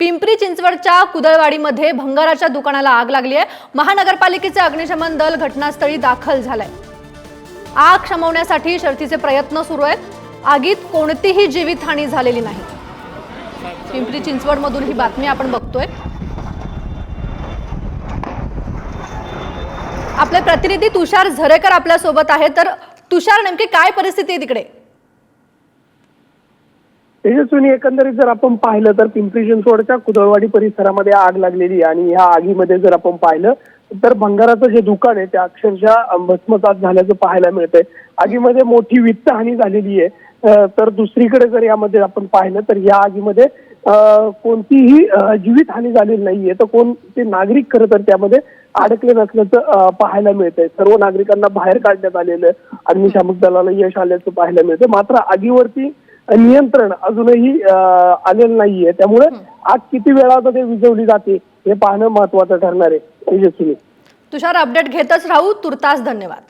पिंपरी चिंचवडच्या कुदळवाडीमध्ये भंगाराच्या दुकानाला आग लागली आहे। महानगरपालिकेचे अग्निशमन दल घटनास्थळी दाखल झालंय। आग शमवण्यासाठी शर्थीचे प्रयत्न सुरू आहेत। आगीत कोणतीही जीवितहानी झालेली नाही। पिंपरी चिंचवड मधून ही बातमी आपण बघतोय। आपले प्रतिनिधी तुषार झरेकर आपल्या सोबत आहेत। तर तुषार, नेमकी काय परिस्थिती आहे तिकडे? तेजस्विनी, एकंदरीत जर आपण पाहिलं तर पिंपरी चिंचवडच्या कुदळवाडी परिसरामध्ये आग लागलेली आणि या आगीमध्ये जर आपण पाहिलं तर भंगाराचं जे दुकान आहे ते अक्षरशः भस्मसात झाल्याचं पाहायला मिळतंय। आगीमध्ये मोठी वित्तहानी झालेली आहे। तर दुसरीकडे जर यामध्ये आपण पाहिलं तर या आगीमध्ये कोणतीही जीवितहानी झालेली नाहीये। तर कोणते नागरिक खरं तर त्यामध्ये अडकले नसल्याचं पाहायला मिळतंय। सर्व नागरिकांना बाहेर काढण्यात आलेलं, अग्निशामक दलाला यश आल्याचं पाहायला मिळतंय। मात्र आगीवरती नियंत्रण अजूनही आलेलं नाहीये। त्यामुळे आग किती वेळामध्ये विझवली जाते हे पाहणं महत्त्वाचं ठरणार आहे। तेजस्विनी, तुषार, अपडेट घेतच राहू। तुर्तास धन्यवाद।